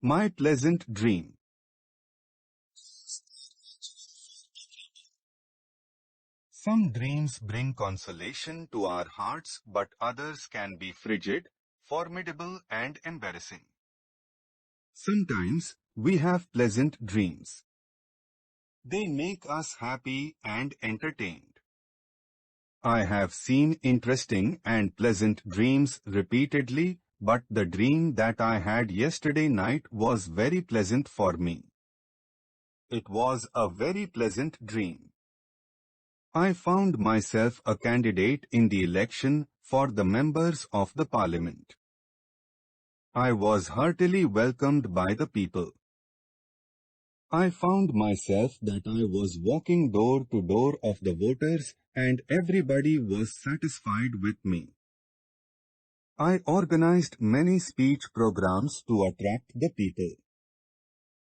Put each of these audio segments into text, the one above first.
My pleasant dream. Some dreams bring consolation to our hearts, but others can be frigid, formidable, and embarrassing. Sometimes we have pleasant dreams. They make us happy and entertained. I have seen interesting and pleasant dreams repeatedly, but the dream that I had yesterday night was very pleasant for me. It was a very pleasant dream. I found myself a candidate in the election for the members of the parliament. I was heartily welcomed by the people. I found myself that I was walking door to door of the voters and everybody was satisfied with me. I organized many speech programs to attract the people.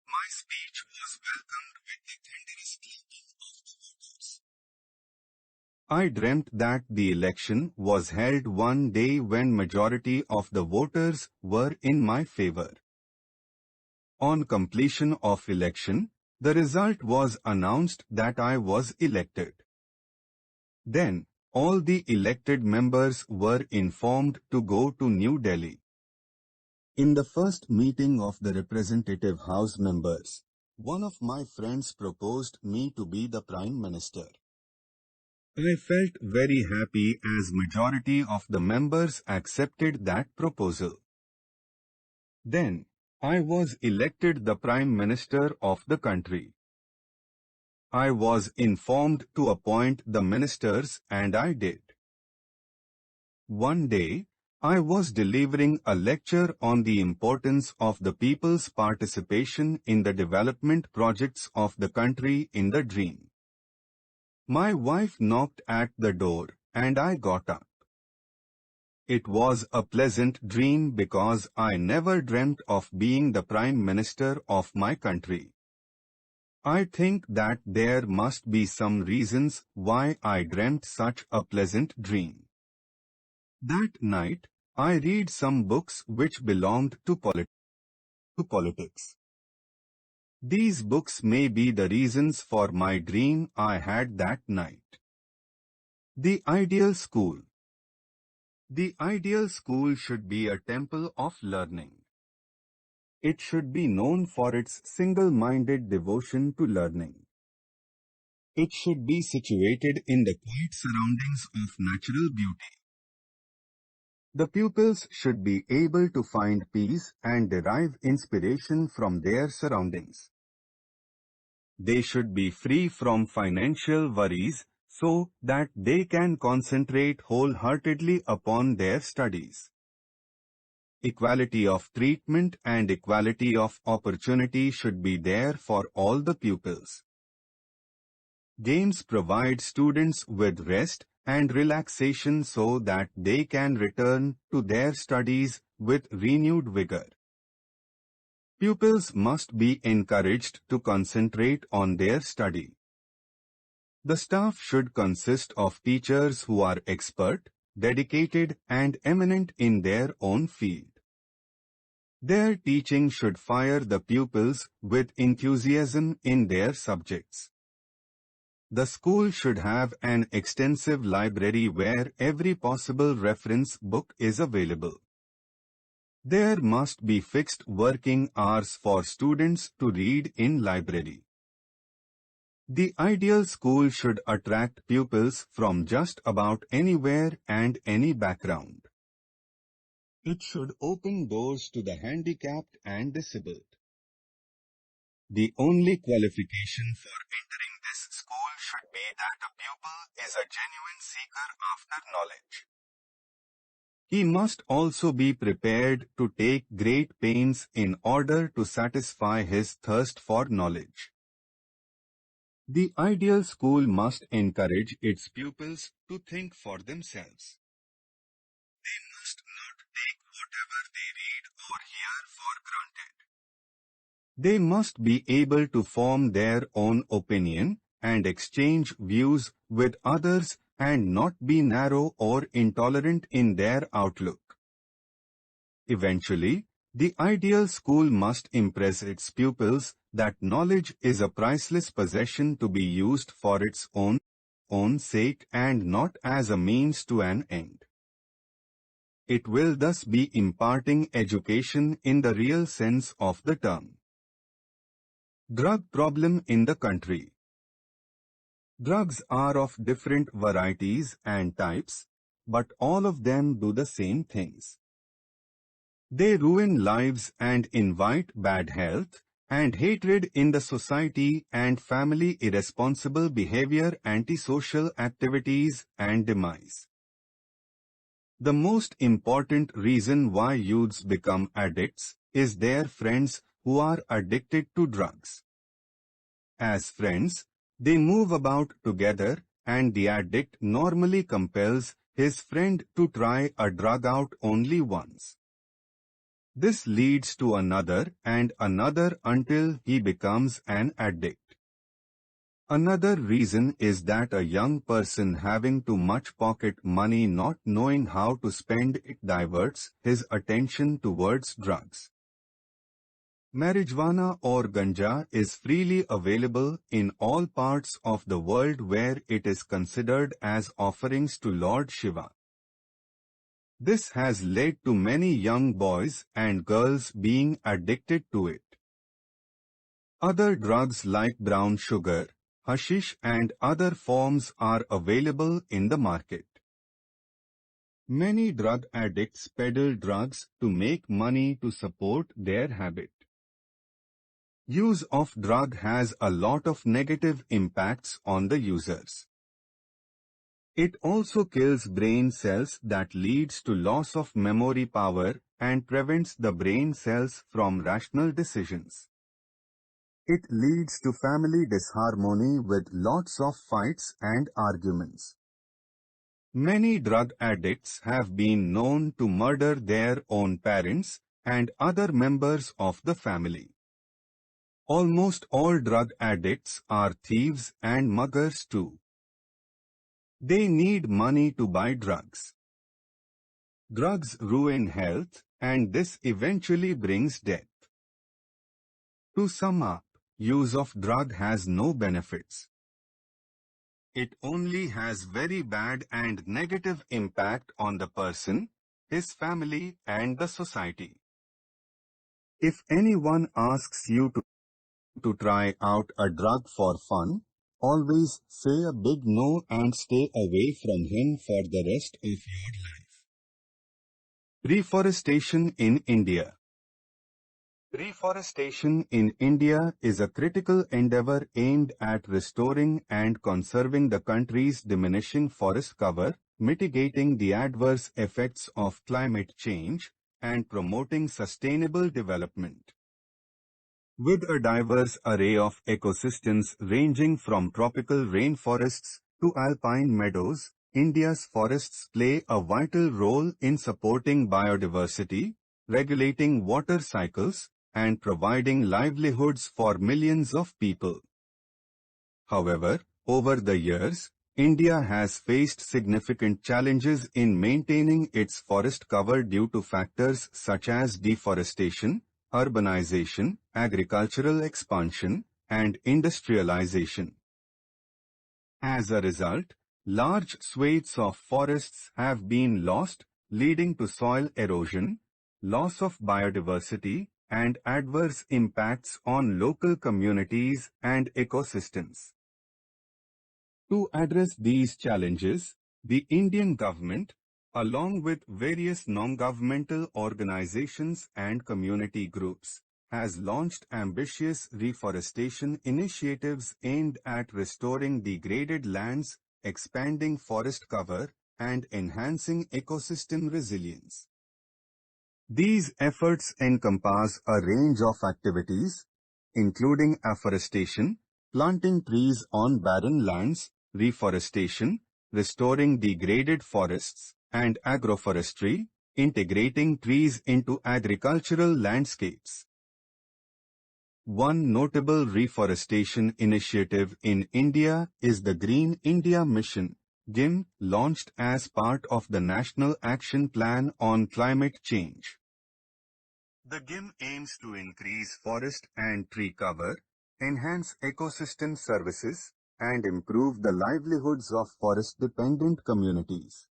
My speech was welcomed with the thunderous clapping of the voters. I dreamt that the election was held one day when majority of the voters were in my favor. On completion of election, the result was announced that I was elected. Then, all the elected members were informed to go to New Delhi. In the first meeting of the Representative House members, one of my friends proposed me to be the Prime Minister. I felt very happy as majority of the members accepted that proposal. Then, I was elected the Prime Minister of the country. I was informed to appoint the ministers and I did. One day, I was delivering a lecture on the importance of the people's participation in the development projects of the country in the dream. My wife knocked at the door and I got up. It was a pleasant dream because I never dreamt of being the Prime Minister of my country. I think that there must be some reasons why I dreamt such a pleasant dream. That night, I read some books which belonged to politics. These books may be the reasons for my dream I had that night. The Ideal School. The ideal school should be a temple of learning. It should be known for its single-minded devotion to learning. It should be situated in the quiet surroundings of natural beauty. The pupils should be able to find peace and derive inspiration from their surroundings. They should be free from financial worries so that they can concentrate wholeheartedly upon their studies. Equality of treatment and equality of opportunity should be there for all the pupils. Games provide students with rest and relaxation so that they can return to their studies with renewed vigor. Pupils must be encouraged to concentrate on their study. The staff should consist of teachers who are expert, dedicated, and eminent in their own field. Their teaching should fire the pupils with enthusiasm in their subjects. The school should have an extensive library where every possible reference book is available. There must be fixed working hours for students to read in library. The ideal school should attract pupils from just about anywhere and any background. It should open doors to the handicapped and disabled. The only qualification for entering this school should be that a pupil is a genuine seeker after knowledge. He must also be prepared to take great pains in order to satisfy his thirst for knowledge. The ideal school must encourage its pupils to think for themselves. They must not take whatever they read or hear for granted. They must be able to form their own opinion and exchange views with others and not be narrow or intolerant in their outlook. Eventually, The ideal school must impress its pupils that knowledge is a priceless possession to be used for its own sake and not as a means to an end. It will thus be imparting education in the real sense of the term. Drug problem in the country. Drugs are of different varieties and types, but all of them do the same things. They ruin lives and invite bad health and hatred in the society and family, irresponsible behavior, antisocial activities and demise. The most important reason why youths become addicts is their friends who are addicted to drugs. As friends, they move about together and the addict normally compels his friend to try a drug out only once. This leads to another and another until he becomes an addict. Another reason is that a young person having too much pocket money not knowing how to spend it diverts his attention towards drugs. Marijuana or ganja is freely available in all parts of the world where it is considered as offerings to Lord Shiva. This has led to many young boys and girls being addicted to it. Other drugs like brown sugar, hashish and other forms are available in the market. Many drug addicts peddle drugs to make money to support their habit. Use of drug has a lot of negative impacts on the users. It also kills brain cells that leads to loss of memory power and prevents the brain cells from rational decisions. It leads to family disharmony with lots of fights and arguments. Many drug addicts have been known to murder their own parents and other members of the family. Almost all drug addicts are thieves and muggers too. They need money to buy drugs. Drugs ruin health, and this eventually brings death. To sum up, use of drug has no benefits. It only has very bad and negative impact on the person, his family, and the society. If anyone asks you to try out a drug for fun, always say a big no and stay away from him for the rest of your life. Reforestation in India. Reforestation in India is a critical endeavor aimed at restoring and conserving the country's diminishing forest cover, mitigating the adverse effects of climate change, and promoting sustainable development. With a diverse array of ecosystems ranging from tropical rainforests to alpine meadows, India's forests play a vital role in supporting biodiversity, regulating water cycles, and providing livelihoods for millions of people. However, over the years, India has faced significant challenges in maintaining its forest cover due to factors such as deforestation, urbanization, agricultural expansion, and industrialization. As a result, large swathes of forests have been lost, leading to soil erosion, loss of biodiversity, and adverse impacts on local communities and ecosystems. To address these challenges, the Indian government, along with various non-governmental organizations and community groups, has launched ambitious reforestation initiatives aimed at restoring degraded lands, expanding forest cover, and enhancing ecosystem resilience. These efforts encompass a range of activities, including afforestation, planting trees on barren lands, reforestation, restoring degraded forests, and agroforestry, integrating trees into agricultural landscapes. One notable reforestation initiative in India is the Green India Mission, GIM, launched as part of the National Action Plan on Climate Change. The GIM aims to increase forest and tree cover, enhance ecosystem services, and improve the livelihoods of forest-dependent communities.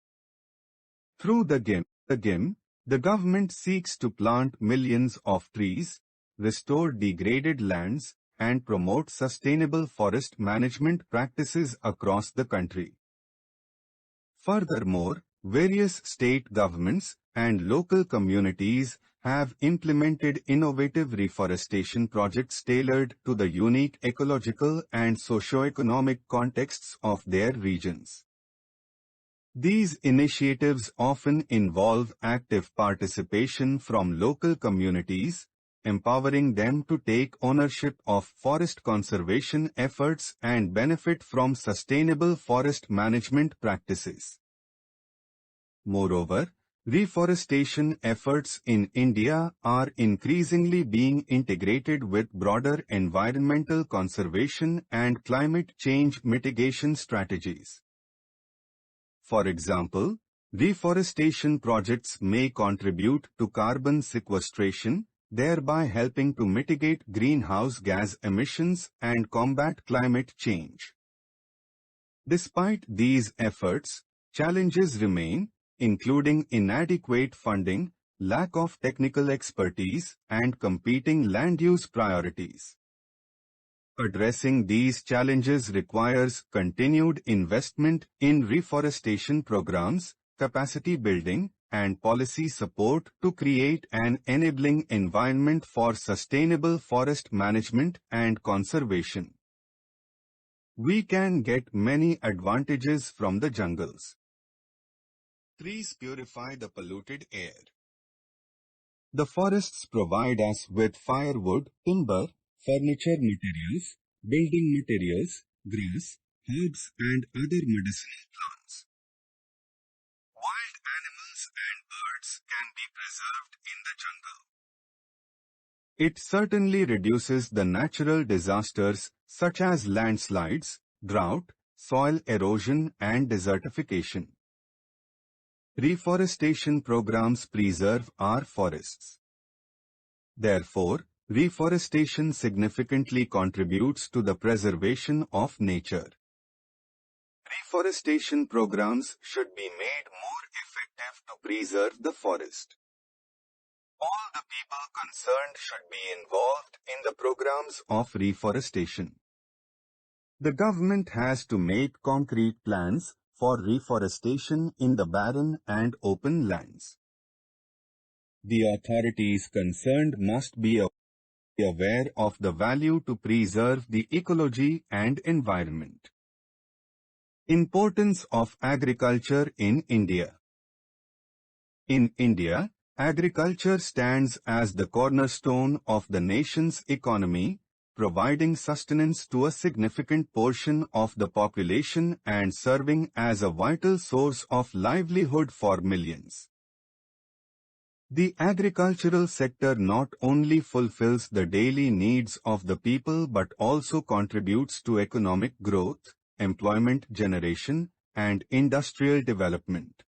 Through the GIM, the government seeks to plant millions of trees, restore degraded lands, and promote sustainable forest management practices across the country. Furthermore, various state governments and local communities have implemented innovative reforestation projects tailored to the unique ecological and socio-economic contexts of their regions. These initiatives often involve active participation from local communities, empowering them to take ownership of forest conservation efforts and benefit from sustainable forest management practices. Moreover, reforestation efforts in India are increasingly being integrated with broader environmental conservation and climate change mitigation strategies. For example, reforestation projects may contribute to carbon sequestration, thereby helping to mitigate greenhouse gas emissions and combat climate change. Despite these efforts, challenges remain, including inadequate funding, lack of technical expertise, and competing land use priorities. Addressing these challenges requires continued investment in reforestation programs, capacity building, and policy support to create an enabling environment for sustainable forest management and conservation. We can get many advantages from the jungles. Trees purify the polluted air. The forests provide us with firewood, timber, furniture materials, building materials, grass, herbs, and other medicinal plants. Wild animals and birds can be preserved in the jungle. It certainly reduces the natural disasters such as landslides, drought, soil erosion, and desertification. Reforestation programs preserve our forests. Therefore, reforestation significantly contributes to the preservation of nature. Reforestation programs should be made more effective to preserve the forest. All the people concerned should be involved in the programs of reforestation. The government has to make concrete plans for reforestation in the barren and open lands. The authorities concerned must be aware of the value to preserve the ecology and environment. Importance of agriculture in India. In India, agriculture stands as the cornerstone of the nation's economy, providing sustenance to a significant portion of the population and serving as a vital source of livelihood for millions. The agricultural sector not only fulfills the daily needs of the people but also contributes to economic growth, employment generation, and industrial development.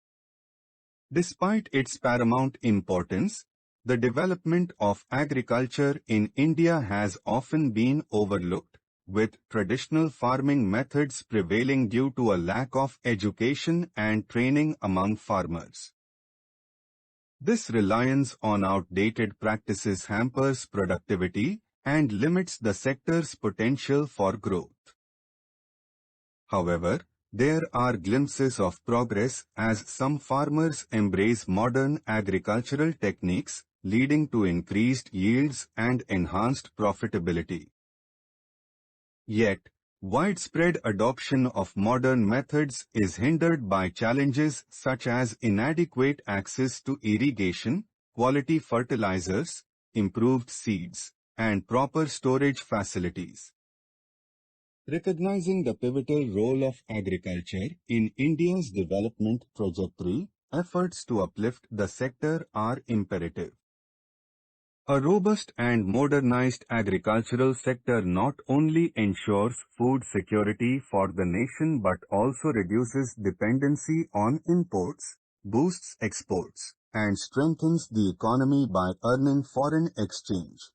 Despite its paramount importance, the development of agriculture in India has often been overlooked, with traditional farming methods prevailing due to a lack of education and training among farmers. This reliance on outdated practices hampers productivity and limits the sector's potential for growth. However, there are glimpses of progress as some farmers embrace modern agricultural techniques, leading to increased yields and enhanced profitability. Yet, widespread adoption of modern methods is hindered by challenges such as inadequate access to irrigation, quality fertilizers, improved seeds, and proper storage facilities. Recognizing the pivotal role of agriculture in India's development trajectory, efforts to uplift the sector are imperative. A robust and modernized agricultural sector not only ensures food security for the nation but also reduces dependency on imports, boosts exports, and strengthens the economy by earning foreign exchange.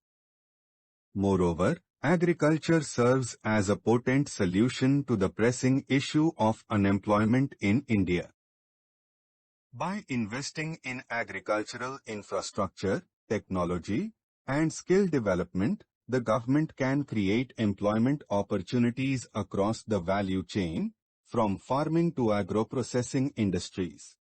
Moreover, agriculture serves as a potent solution to the pressing issue of unemployment in India. By investing in agricultural infrastructure, technology, and skill development, the government can create employment opportunities across the value chain, from farming to agro-processing industries.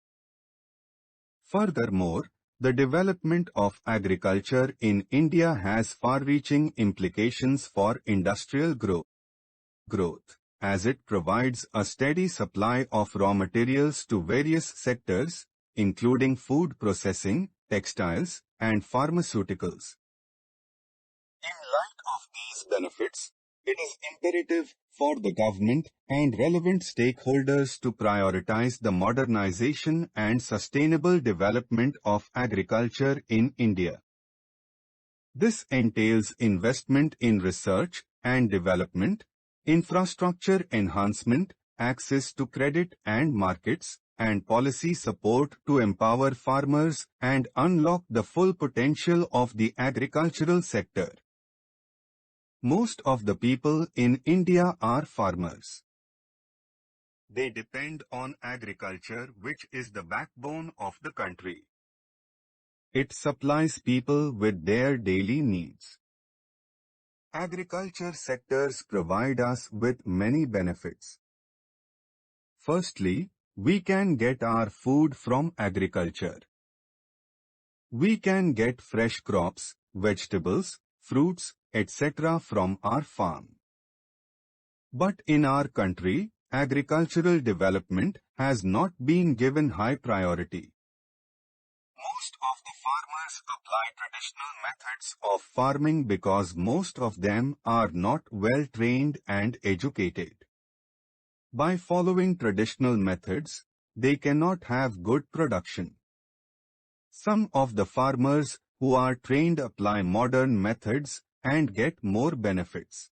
Furthermore, the development of agriculture in India has far-reaching implications for industrial growth, as it provides a steady supply of raw materials to various sectors, including food processing, textiles, and pharmaceuticals. In light of these benefits, it is imperative for the government and relevant stakeholders to prioritize the modernization and sustainable development of agriculture in India. This entails investment in research and development, infrastructure enhancement, access to credit and markets, and policy support to empower farmers and unlock the full potential of the agricultural sector. Most of the people in India are farmers. They depend on agriculture, which is the backbone of the country. It supplies people with their daily needs. Agriculture sectors provide us with many benefits. Firstly, we can get our food from agriculture. We can get fresh crops, vegetables, fruits, etc. from our farm. But in our country, agricultural development has not been given high priority. Most of the farmers apply traditional methods of farming because most of them are not well trained and educated. By following traditional methods, they cannot have good production. Some of the farmers who are trained apply modern methods and get more benefits.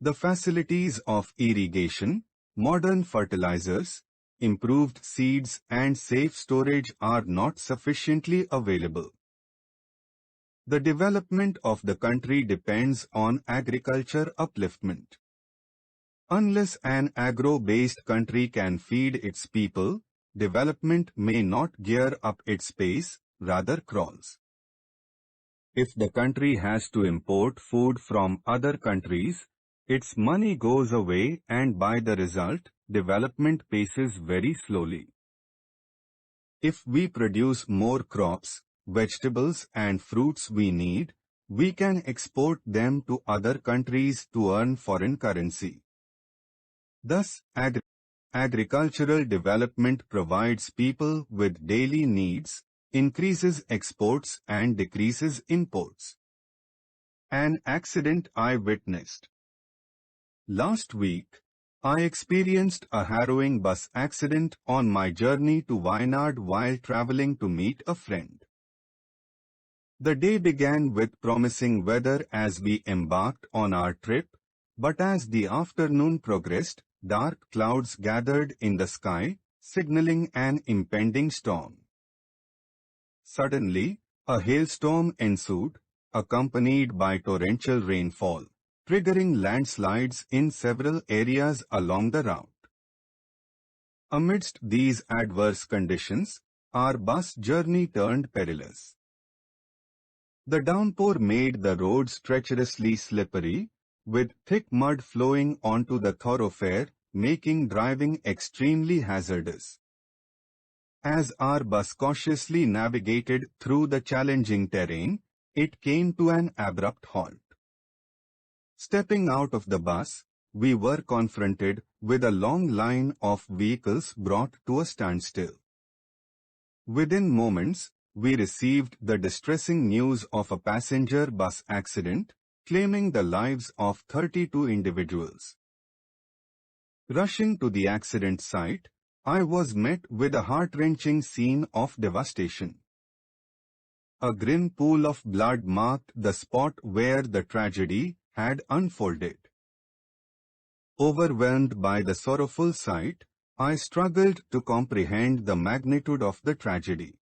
The facilities of irrigation, modern fertilizers, improved seeds and safe storage are not sufficiently available. The development of the country depends on agriculture upliftment. Unless an agro-based country can feed its people, development may not gear up its pace, rather crawls. If the country has to import food from other countries, its money goes away and by the result, development paces very slowly. If we produce more crops, vegetables and fruits we need, we can export them to other countries to earn foreign currency. Thus, agricultural development provides people with daily needs, increases exports and decreases imports. An accident I witnessed. Last week, I experienced a harrowing bus accident on my journey to Wayanad while traveling to meet a friend. The day began with promising weather as we embarked on our trip, but as the afternoon progressed, dark clouds gathered in the sky, signaling an impending storm. Suddenly, a hailstorm ensued, accompanied by torrential rainfall, triggering landslides in several areas along the route. Amidst these adverse conditions, our bus journey turned perilous. The downpour made the roads treacherously slippery, with thick mud flowing onto the thoroughfare, making driving extremely hazardous. As our bus cautiously navigated through the challenging terrain, it came to an abrupt halt. Stepping out of the bus, we were confronted with a long line of vehicles brought to a standstill. Within moments, we received the distressing news of a passenger bus accident, claiming the lives of 32 individuals. Rushing to the accident site, I was met with a heart-wrenching scene of devastation. A grim pool of blood marked the spot where the tragedy had unfolded. Overwhelmed by the sorrowful sight, I struggled to comprehend the magnitude of the tragedy.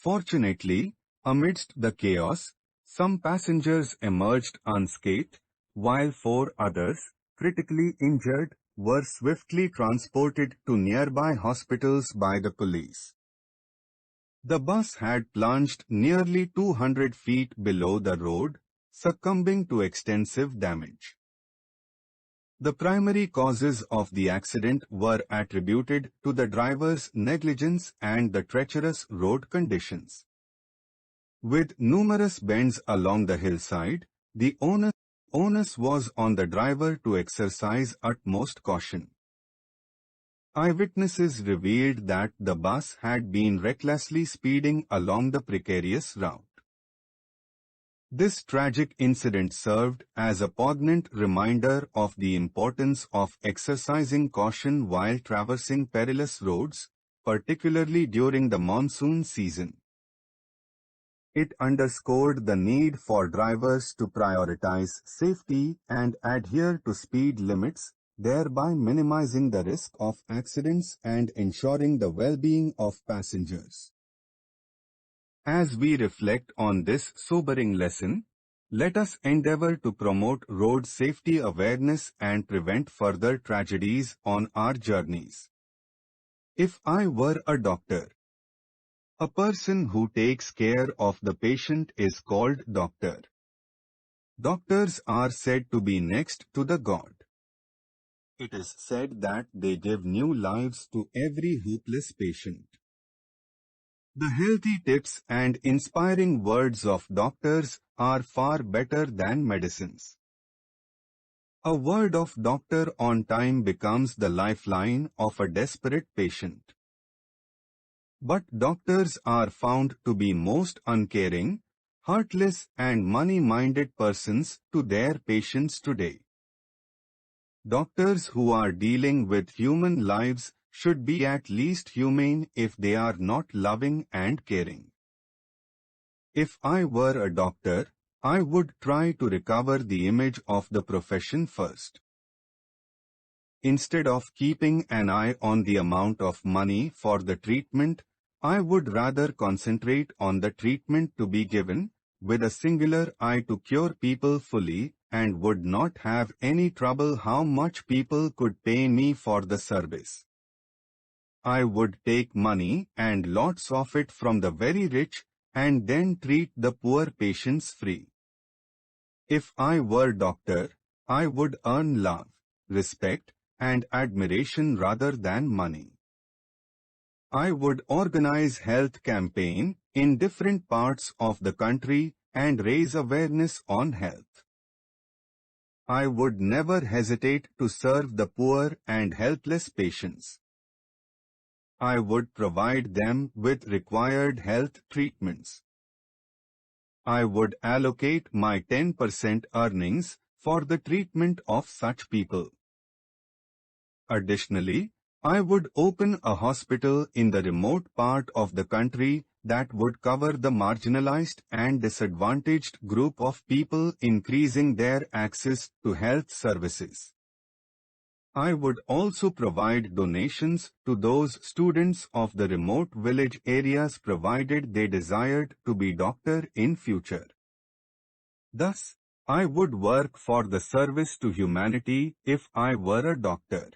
Fortunately, amidst the chaos, some passengers emerged unscathed, while 4 others, critically injured, were swiftly transported to nearby hospitals by the police. The bus had plunged nearly 200 feet below the road, succumbing to extensive damage. The primary causes of the accident were attributed to the driver's negligence and the treacherous road conditions. With numerous bends along the hillside, the onus was on the driver to exercise utmost caution. Eyewitnesses revealed that the bus had been recklessly speeding along the precarious route. This tragic incident served as a poignant reminder of the importance of exercising caution while traversing perilous roads, particularly during the monsoon season. It underscored the need for drivers to prioritize safety and adhere to speed limits, thereby minimizing the risk of accidents and ensuring the well-being of passengers. As we reflect on this sobering lesson, let us endeavor to promote road safety awareness and prevent further tragedies on our journeys. If I were a doctor, a person who takes care of the patient is called doctor. Doctors are said to be next to the God. It is said that they give new lives to every hopeless patient. The healthy tips and inspiring words of doctors are far better than medicines. A word of doctor on time becomes the lifeline of a desperate patient. But doctors are found to be most uncaring, heartless and money-minded persons to their patients today. Doctors who are dealing with human lives should be at least humane if they are not loving and caring. If I were a doctor, I would try to recover the image of the profession first. Instead of keeping an eye on the amount of money for the treatment, I would rather concentrate on the treatment to be given, with a singular eye to cure people fully, and would not have any trouble how much people could pay me for the service. I would take money and lots of it from the very rich, and then treat the poor patients free. If I were doctor, I would earn love, respect, and admiration rather than money. I would organize health campaign in different parts of the country and raise awareness on health. I would never hesitate to serve the poor and helpless patients. I would provide them with required health treatments. I would allocate my 10% earnings for the treatment of such people. Additionally, I would open a hospital in the remote part of the country that would cover the marginalized and disadvantaged group of people, increasing their access to health services. I would also provide donations to those students of the remote village areas provided they desired to be doctor in future. Thus, I would work for the service to humanity if I were a doctor.